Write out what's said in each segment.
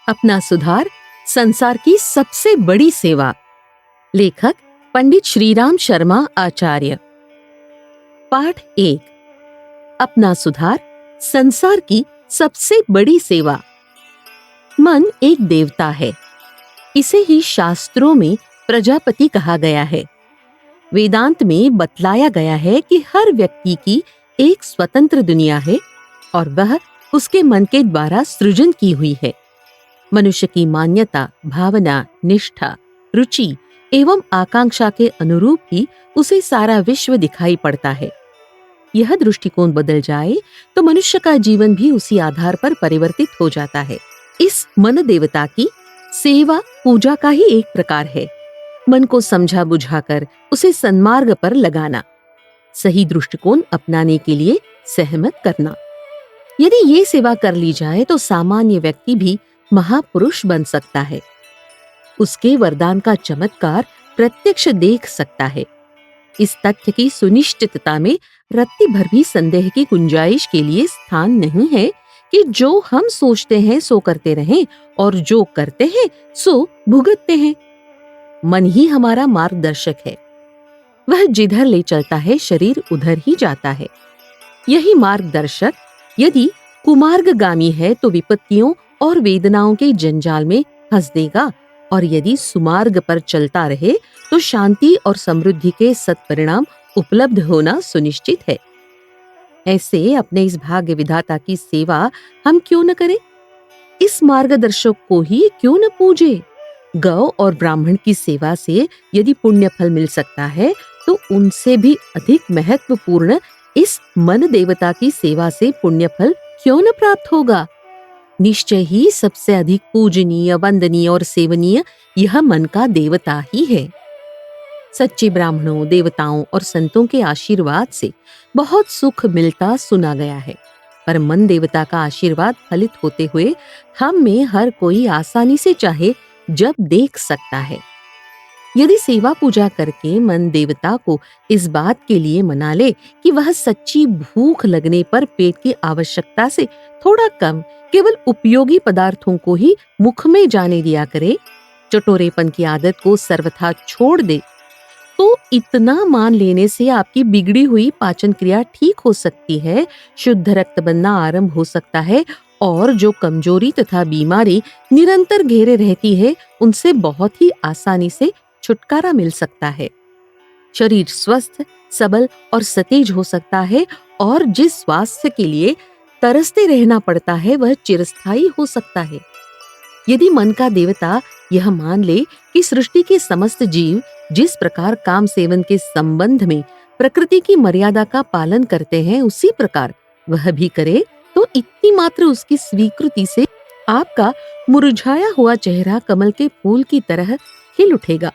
अपना सुधार संसार की सबसे बड़ी सेवा। लेखक पंडित श्रीराम शर्मा आचार्य। पाठ 1। अपना सुधार संसार की सबसे बड़ी सेवा। मन एक देवता है। इसे ही शास्त्रों में प्रजापति कहा गया है। वेदांत में बतलाया गया है कि हर व्यक्ति की एक स्वतंत्र दुनिया है और वह उसके मन के द्वारा सृजन की हुई है। मनुष्य की मान्यता, भावना, निष्ठा, रुचि एवं आकांक्षा के अनुरूप ही उसे सारा विश्व दिखाई पड़ता है। यह दृष्टिकोण बदल जाए तो मनुष्य का जीवन भी उसी आधार पर परिवर्तित हो जाता है। इस मन देवता की सेवा पूजा का ही एक प्रकार है। मन को समझा बुझाकर उसे सन्मार्ग पर लगाना, सही दृष्टिकोण अपनाने के लिए सहमत करना। यदि ये सेवा कर ली जाए तो सामान्य व्यक्ति भी महापुरुष बन सकता है। उसके वरदान का चमत्कार प्रत्यक्ष देख सकता है। इस तथ्य की सुनिश्चितता में रत्ती भर भी संदेह की गुंजाइश के लिए स्थान नहीं है कि जो हम सोचते हैं सो करते रहें और जो करते हैं सो भुगतते हैं। मन ही हमारा मार्गदर्शक है। वह जिधर ले चलता है शरीर उधर ही जाता है। यही मार्गदर्शक यदि कुमार्गगामी है तो विपत्तियों और वेदनाओं के जंजाल में फंस देगा, और यदि सुमार्ग पर चलता रहे तो शांति और समृद्धि के सत्परिणाम उपलब्ध होना सुनिश्चित है। ऐसे अपने इस भाग्य विधाता की सेवा हम क्यों न करें? इस मार्गदर्शक को ही क्यों न पूजे? गौ और ब्राह्मण की सेवा से यदि पुण्य फल मिल सकता है तो उनसे भी अधिक महत्वपूर्ण इस मन देवता की सेवा से पुण्य फल क्यों न प्राप्त होगा? निश्चय ही सबसे अधिक पूजनीय, वंदनीय और सेवनीय यह मन का देवता ही है। सच्चे ब्राह्मणों, देवताओं और संतों के आशीर्वाद से बहुत सुख मिलता सुना गया है, पर मन देवता का आशीर्वाद फलित होते हुए हम में हर कोई आसानी से चाहे जब देख सकता है। यदि सेवा पूजा करके मन देवता को इस बात के लिए मना ले कि वह सच्ची भूख लगने पर पेट की आवश्यकता से थोड़ा कम केवल उपयोगी पदार्थों को ही मुख में जाने दिया करे, चटोरेपन की आदत को सर्वथा छोड़ दे, तो इतना मान लेने से आपकी बिगड़ी हुई पाचन क्रिया ठीक हो सकती है, शुद्ध रक्त बनना आरंभ हो सकता है और जो कमजोरी तथा बीमारी निरंतर घेरे रहती है उनसे बहुत ही आसानी से छुटकारा मिल सकता है। शरीर स्वस्थ, सबल और सतेज हो सकता है और जिस स्वास्थ्य के लिए तरसते रहना पड़ता है वह चिरस्थायी हो सकता है। यदि मन का देवता यह मान ले कि सृष्टि के समस्त जीव जिस प्रकार काम सेवन के संबंध में प्रकृति की मर्यादा का पालन करते हैं उसी प्रकार वह भी करे, तो इतनी मात्र उसकी स्वीकृति से आपका मुरझाया हुआ चेहरा कमल के फूल की तरह खिल उठेगा।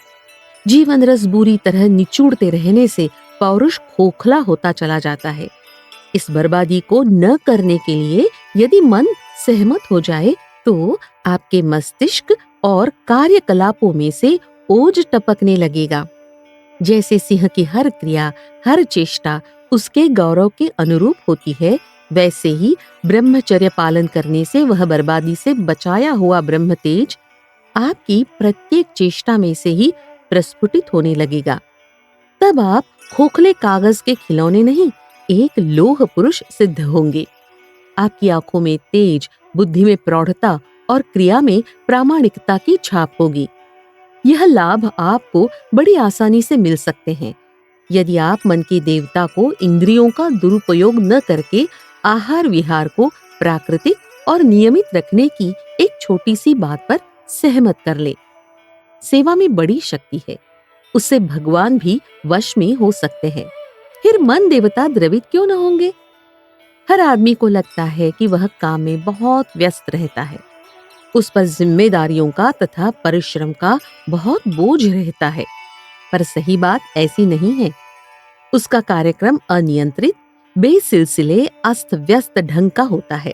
जीवन रस बुरी तरह निचोड़ते रहने से पौरुष खोखला होता चला जाता है। इस बर्बादी को न करने के लिए यदि मन सहमत हो जाए तो आपके मस्तिष्क और कार्यकलापों में से ओज टपकने लगेगा। जैसे सिंह की हर क्रिया, हर चेष्टा उसके गौरव के अनुरूप होती है, वैसे ही ब्रह्मचर्य पालन करने से वह बर्बादी से बचाया हुआ ब्रह्म तेज आपकी प्रत्येक चेष्टा में से ही प्रस्फुटित होने लगेगा। तब आप खोखले कागज के खिलौने नहीं, एक लोह पुरुष सिद्ध होंगे। आपकी आंखों में तेज, बुद्धि में प्रौढ़ता और क्रिया में प्रामाणिकता की छाप होगी। यह लाभ आपको बड़ी आसानी से मिल सकते हैं यदि आप मन के देवता को इंद्रियों का दुरुपयोग न करके आहार विहार को प्राकृतिक और नियमित रखने की एक छोटी सी बात पर सहमत कर ले। सेवा में बड़ी शक्ति है, उससे भगवान भी वश में हो सकते हैं। फिर मन देवता द्रवित क्यों न होंगे? हर आदमी को लगता है कि वह काम में बहुत व्यस्त रहता है, उस पर जिम्मेदारियों का तथा परिश्रम का बहुत बोझ रहता है, पर सही बात ऐसी नहीं है। उसका कार्यक्रम अनियंत्रित, बेसिलसिले, अस्त व्यस्त ढंग का होता है,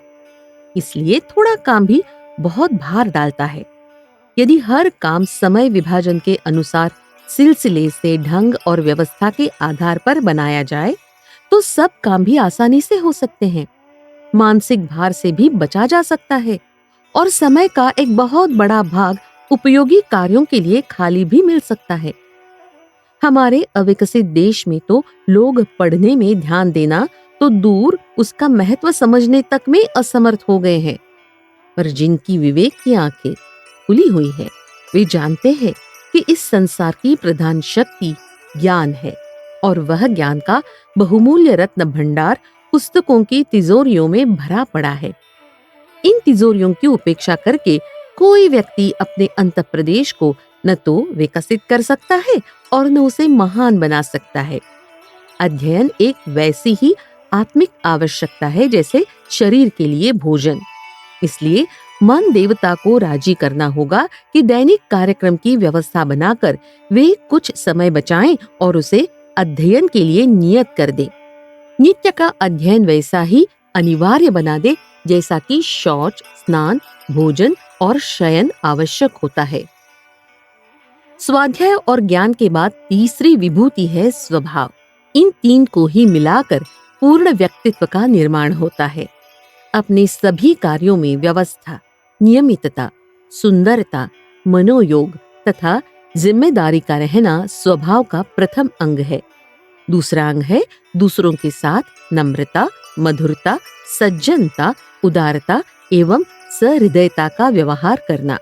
इसलिए थोड़ा काम भी बहुत भार डालता है। यदि हर काम समय विभाजन के अनुसार सिलसिले से, ढंग और व्यवस्था के आधार पर बनाया जाए तो सब काम भी आसानी से हो सकते हैं। मानसिक भार से भी बचा जा सकता है और समय का एक बहुत बड़ा भाग उपयोगी कार्यों के लिए खाली भी मिल सकता है। हमारे अविकसित देश में तो लोग पढ़ने में ध्यान देना तो दूर, उसका महत्व समझने तक में असमर्थ हो गए हैं। पर जिनकी विवेक की आंखें खुली हुई है, वे जानते हैं कि इस संसार की प्रधान शक्ति ज्ञान है और वह ज्ञान का बहुमूल्य रत्न भंडार पुस्तकों की तिजोरियों में भरा पड़ा है। इन तिजोरियों की उपेक्षा करके कोई व्यक्ति अपने अंतःप्रदेश को न तो विकसित कर सकता है और न उसे महान बना सकता है। अध्ययन एक वैसी ही आत्मिक आवश्यकता है जैसे शरीर के लिए भोजन। इसलिए मन देवता को राजी करना होगा कि दैनिक कार्यक्रम की व्यवस्था बनाकर वे कुछ समय बचाएं और उसे अध्ययन के लिए नियत कर दें। नित्य का अध्ययन वैसा ही अनिवार्य बना दे जैसा कि शौच, स्नान, भोजन और शयन आवश्यक होता है। स्वाध्याय और ज्ञान के बाद तीसरी विभूति है स्वभाव। इन तीन को ही मिलाकर पूर्ण व्यक्तित्व का निर्माण होता है। अपने सभी कार्यों में व्यवस्था, नियमितता, सुंदरता, मनोयोग तथा जिम्मेदारी का रहना स्वभाव का प्रथम अंग है। दूसरा अंग है दूसरों के साथ नम्रता, मधुरता, सज्जनता, उदारता एवं सहृदयता का व्यवहार करना।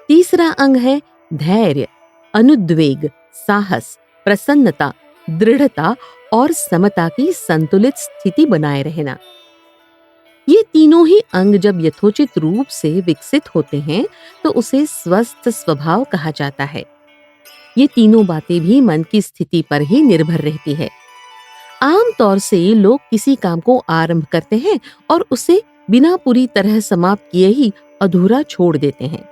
तीसरा अंग है धैर्य, अनुद्वेग, साहस, प्रसन्नता, दृढ़ता और समता की संतुलित स्थिति बनाए रहना। ये तीनों ही अंग जब यथोचित रूप से विकसित होते हैं तो उसे स्वस्थ स्वभाव कहा जाता है। ये तीनों बातें भी मन की स्थिति पर ही निर्भर रहती है। आम तौर से लोग किसी काम को आरंभ करते हैं और उसे बिना पूरी तरह समाप्त किए ही अधूरा छोड़ देते हैं।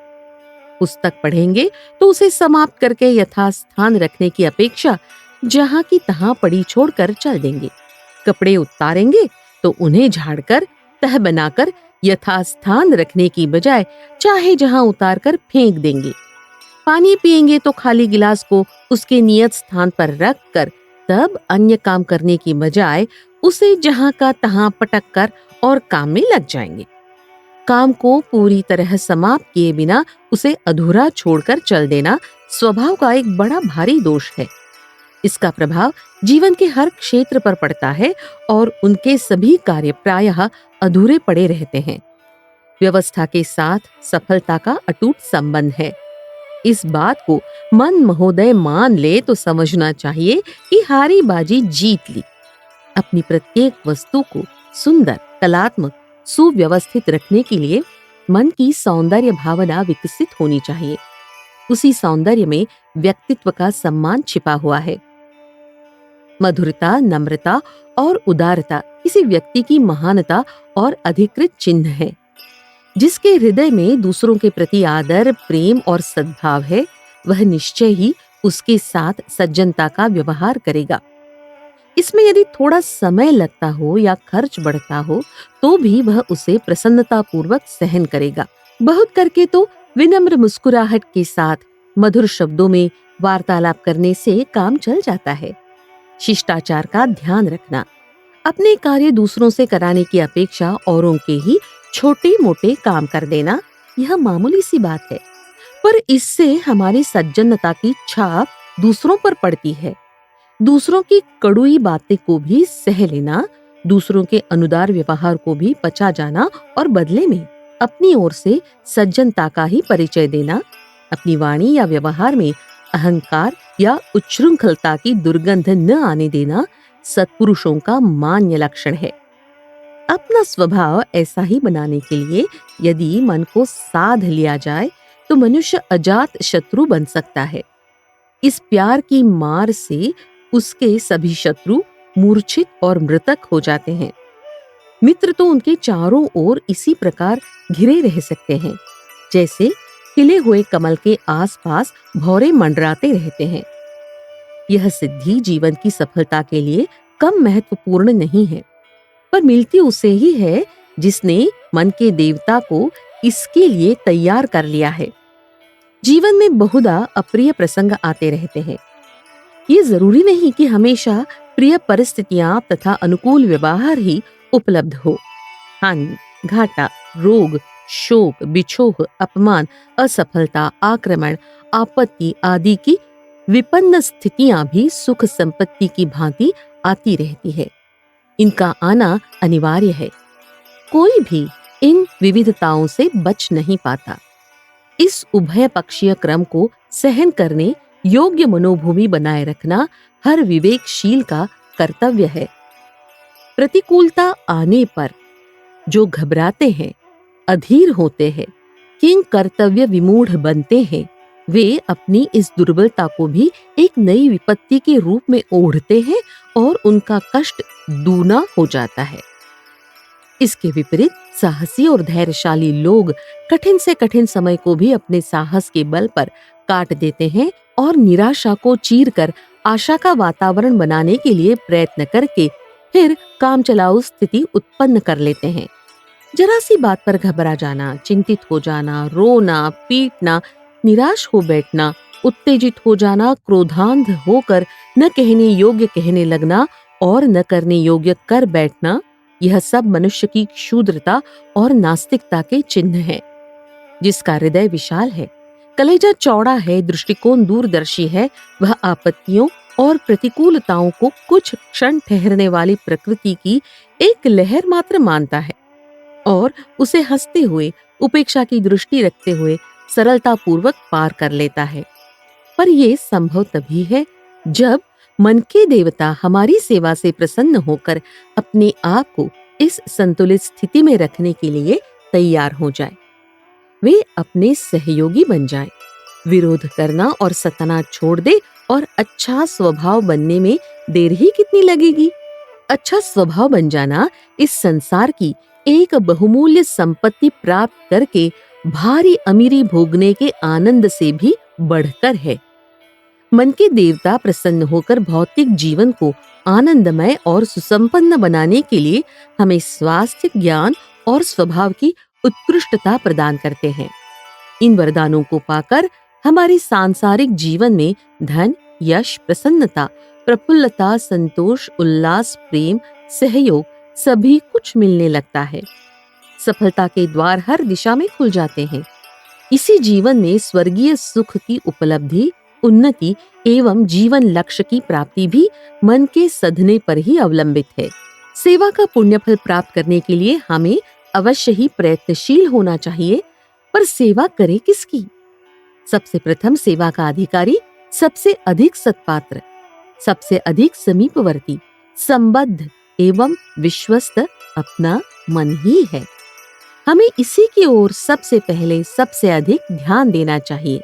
पुस्तक पढ़ेंगे तो उसे समाप्त करके यथास्थान रखने की अपेक्षा जहां की तहां पड़ी छोड़कर चल देंगे। कपड़े उतारेंगे तो उन्हें झाड़कर तह बनाकर यथास्थान रखने की बजाय चाहे जहां उतार कर फेंक देंगे। पानी पिएंगे तो खाली गिलास को उसके नियत स्थान पर रख कर तब अन्य काम करने की बजाय उसे जहां का तहां पटक कर और काम में लग जाएंगे। काम को पूरी तरह समाप्त किए बिना उसे अधूरा छोड़कर चल देना स्वभाव का एक बड़ा भारी दोष है। इसका प्रभाव जीवन के हर क्षेत्र पर पड़ता है और उनके सभी कार्य प्रायः अधूरे पड़े रहते हैं। व्यवस्था के साथ सफलता का अटूट संबंध है। इस बात को मन महोदय मान ले तो समझना चाहिए कि हारी बाजी जीत ली। अपनी प्रत्येक वस्तु को सुंदर, कलात्मक, सुव्यवस्थित रखने के लिए मन की सौंदर्य भावना विकसित होनी चाहिए। उसी सौंदर्य में व्यक्तित्व का सम्मान छिपा हुआ है। मधुरता, नम्रता और उदारता किसी व्यक्ति की महानता और अधिकृत चिन्ह है। जिसके हृदय में दूसरों के प्रति आदर, प्रेम और सद्भाव है, वह निश्चय ही उसके साथ सज्जनता का व्यवहार करेगा। इसमें यदि थोड़ा समय लगता हो या खर्च बढ़ता हो तो भी वह उसे प्रसन्नता पूर्वक सहन करेगा। बहुत करके तो विनम्र मुस्कुराहट के साथ मधुर शब्दों में वार्तालाप करने से काम चल जाता है। शिष्टाचार का ध्यान रखना, अपने कार्य दूसरों से कराने की अपेक्षा औरों के ही छोटे मोटे काम कर देना, यह मामूली सी बात है, पर इससे हमारी सज्जनता की छाप दूसरों पर पड़ती है। दूसरों की कड़ुई बातें को भी सह लेना, दूसरों के अनुदार व्यवहार को भी पचा जाना और बदले में अपनी ओर से सज्जनता का ही परिचय देना, अपनी वाणी या व्यवहार में अहंकार या उच्छृंखलता की दुर्गंध न आने देना सत्पुरुषों का मान्य लक्षण है। अपना स्वभाव ऐसा ही बनाने के लिए यदि मन को साध लिया जाए तो मनुष्य अजात शत्रु बन सकता है। इस प्यार की मार से उसके सभी शत्रु मूर्छित और मृतक हो जाते हैं। मित्र तो उनके चारों ओर इसी प्रकार घिरे रह सकते हैं जैसे खिले हुए कमल के आसपास भौरे मंडराते रहते हैं। यह सिद्धि जीवन की सफलता के लिए कम महत्वपूर्ण नहीं है, पर मिलती उसे ही है जिसने मन के देवता को इसके लिए तैयार कर लिया है। जीवन में बहुधा अप्रिय प्रसंग आते रहते हैं। ये जरूरी नहीं कि हमेशा प्रिय परिस्थितियां तथा अनुकूल व्यवहार ही उपलब्ध हो। हानि, घाटा, रोग, शोक, बिछोह, अपमान, असफलता, आक्रमण, आपत्ति आदि की विपन्न स्थितियां भी सुख संपत्ति की भांति आती रहती है। इनका आना अनिवार्य है। कोई भी इन विविधताओं से बच नहीं पाता। इस उभय पक्षीय क्रम को सहन करने योग्य मनोभूमि बनाए रखना हर विवेकशील का कर्तव्य है। प्रतिकूलता आने पर जो घबराते हैं, अधीर होते हैं, किंग कर्तव्य विमूढ़ बनते हैं, वे अपनी इस दुर्बलता को भी एक नई विपत्ति के रूप में ओढ़ते हैं और उनका कष्ट दूना हो जाता है। इसके विपरीत साहसी और धैर्यशाली लोग कठिन से कठिन समय को भी अपने साहस के बल पर काट देते हैं और निराशा को चीरकर आशा का वातावरण बनाने के लिए प्रयत्न करके फिर काम चलाऊ स्थिति उत्पन्न कर लेते हैं। जरा सी बात पर घबरा जाना, चिंतित हो जाना, रोना, पीटना, निराश हो बैठना, उत्तेजित हो जाना, क्रोधांध होकर न कहने योग्य कहने लगना और न करने योग्य कर बैठना, यह सब मनुष्य की क्षुद्रता और नास्तिकता के चिन्ह हैं। जिसका हृदय विशाल है, कलेजा चौड़ा है, दृष्टिकोण दूरदर्शी है, वह आपत्तियों और प्रतिकूलताओं को कुछ क्षण ठहरने वाली प्रकृति की एक लहर मात्र मानता है और उसे हंसते हुए, उपेक्षा की दृष्टि रखते हुए सरलता पूर्वक पार कर लेता है। पर यह संभव तभी है जब मन के देवता हमारी सेवा से प्रसन्न होकर अपने आप को इस संतुलित स्थिति में रखने के लिए तैयार हो जाए। वे अपने सहयोगी बन जाएं, विरोध करना और सताना छोड़ दे और अच्छा स्वभाव बनने में देर ही कितनी लगेगी। अच्छा स्वभाव बन जाना इस संसार की एक बहुमूल्य संपत्ति प्राप्त करके भारी अमीरी भोगने के आनंद से भी बढ़कर है। मन के देवता प्रसन्न होकर भौतिक जीवन को आनंदमय और सुसंपन्न बनाने के लिए हमें स्वास्थ्य, ज्ञान और स्वभाव की उत्कृष्टता प्रदान करते हैं। इन वरदानों को पाकर हमारे सांसारिक जीवन में धन, यश, प्रसन्नता, प्रफुल्लता, संतोष, उल्लास, प्रेम, सहयोग सभी कुछ मिलने लगता है। सफलता के द्वार हर दिशा में खुल जाते हैं। इसी जीवन में स्वर्गीय सुख की उपलब्धि, उन्नति एवं जीवन लक्ष्य की प्राप्ति भी मन के सधने पर ही अवलंबित है। सेवा का पुण्यफल प्राप्त करने के लिए हमें अवश्य ही प्रयत्नशील होना चाहिए, पर सेवा करे किसकी? सबसे प्रथम सेवा का अधिकारी सबसे अधिक सत्पात्र, सबसे अधिक समीपवर्ती, संबद्ध एवं विश्वस्त अपना मन ही है। हमें इसी की ओर सबसे पहले सबसे अधिक ध्यान देना चाहिए।